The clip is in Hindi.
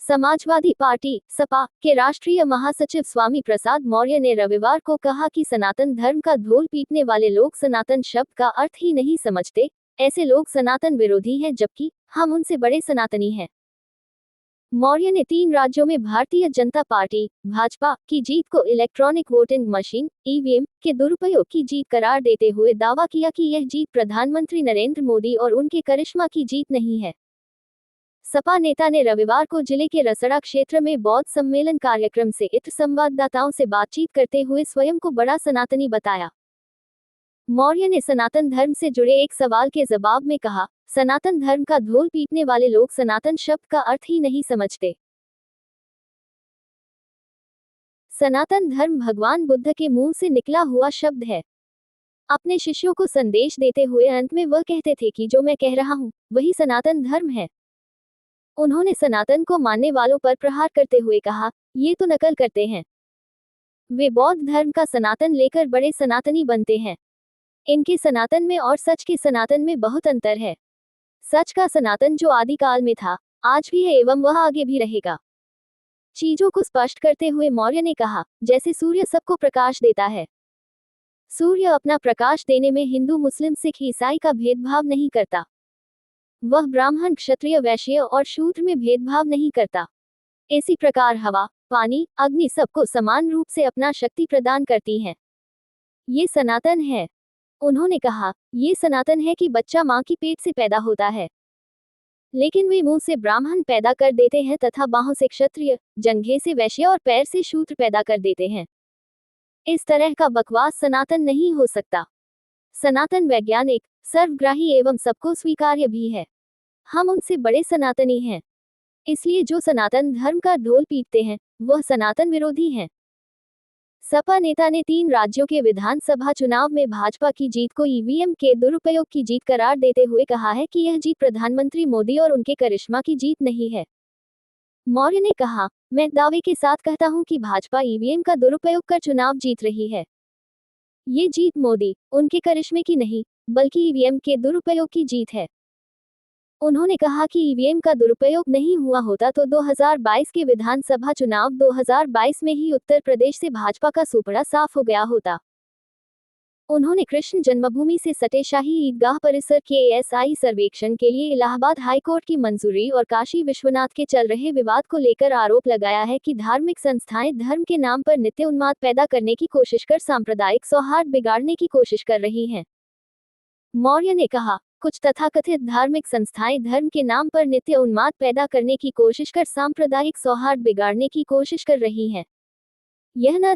समाजवादी पार्टी सपा के राष्ट्रीय महासचिव स्वामी प्रसाद मौर्य ने रविवार को कहा कि सनातन धर्म का ढोल पीटने वाले लोग सनातन शब्द का अर्थ ही नहीं समझते। ऐसे लोग सनातन विरोधी हैं, जबकि हम उनसे बड़े सनातनी हैं। मौर्य ने 3 राज्यों में भारतीय जनता पार्टी भाजपा की जीत को इलेक्ट्रॉनिक वोटिंग मशीन ईवीएम के दुरुपयोग की जीत करार देते हुए दावा किया कि यह जीत प्रधानमंत्री नरेंद्र मोदी और उनके करिश्मा की जीत नहीं है। सपा नेता ने रविवार को जिले के रसड़ा क्षेत्र में बौद्ध सम्मेलन कार्यक्रम से इतर संवाददाताओं से बातचीत करते हुए स्वयं को बड़ा सनातनी बताया। मौर्य ने सनातन धर्म से जुड़े एक सवाल के जवाब में कहा, सनातन धर्म का ढोल पीटने वाले लोग सनातन शब्द का अर्थ ही नहीं समझते। सनातन धर्म भगवान बुद्ध के मुंह से निकला हुआ शब्द है। अपने शिष्यों को संदेश देते हुए अंत में वह कहते थे कि जो मैं कह रहा हूं वही सनातन धर्म है। उन्होंने सनातन को मानने वालों पर प्रहार करते हुए कहा, ये तो नकल करते हैं। वे बौद्ध धर्म का सनातन लेकर बड़े सनातनी बनते हैं। इनके सनातन में और सच के सनातन में बहुत अंतर है। सच का सनातन जो आदिकाल में था, आज भी है एवं वह आगे भी रहेगा। चीजों को स्पष्ट करते हुए मौर्य ने कहा, जैसे सूर्य सबको प्रकाश देता है। सूर्य अपना प्रकाश देने में हिंदू मुस्लिम सिख ईसाई का भेदभाव नहीं करता। वह ब्राह्मण क्षत्रिय वैश्य और शूद्र में भेदभाव नहीं करता। इसी प्रकार हवा पानी अग्नि सबको समान रूप से अपना शक्ति प्रदान करती हैं। ये सनातन है। उन्होंने कहा, ये सनातन है कि बच्चा मां की पेट से पैदा होता है, लेकिन वे मुंह से ब्राह्मण पैदा कर देते हैं तथा बाहों से क्षत्रिय, जंघे से वैश्य और पैर से शूद्र पैदा कर देते हैं। इस तरह का बकवास सनातन नहीं हो सकता। सनातन वैज्ञानिक, सर्वग्राही एवं सबको स्वीकार्य भी है। हम उनसे बड़े सनातनी हैं। इसलिए जो सनातन धर्म का ढोल पीटते हैं वह सनातन विरोधी हैं। सपा नेता ने 3 राज्यों के विधानसभा चुनाव में भाजपा की जीत को ईवीएम के दुरुपयोग की जीत करार देते हुए कहा है कि यह जीत प्रधानमंत्री मोदी और उनके करिश्मा की जीत नहीं है। मौर्य ने कहा, मैं दावे के साथ कहता हूं कि भाजपा ईवीएम का दुरुपयोग कर चुनाव जीत रही है। ये जीत मोदी, उनके करिश्मे की नहीं, बल्कि ईवीएम के दुरुपयोग की जीत है। उन्होंने कहा कि ईवीएम का दुरुपयोग नहीं हुआ होता तो 2022 के विधानसभा चुनाव 2022 में ही उत्तर प्रदेश से भाजपा का सुपड़ा साफ हो गया होता। उन्होंने कृष्ण जन्मभूमि से सटे शाही ईदगाह परिसर के एएसआई सर्वेक्षण के लिए इलाहाबाद हाईकोर्ट की मंजूरी और काशी विश्वनाथ के चल रहे विवाद को लेकर आरोप लगाया है कि धार्मिक संस्थाएं धर्म के नाम पर नित्य उन्माद पैदा करने की कोशिश कर सांप्रदायिक सौहार्द बिगाड़ने की कोशिश कर रही हैं। मौर्य ने कहा, कुछ तथाकथित धार्मिक संस्थाएं धर्म के नाम पर नित्य उन्माद पैदा करने की कोशिश कर सांप्रदायिक सौहार्द बिगाड़ने की कोशिश कर रही हैं। यह न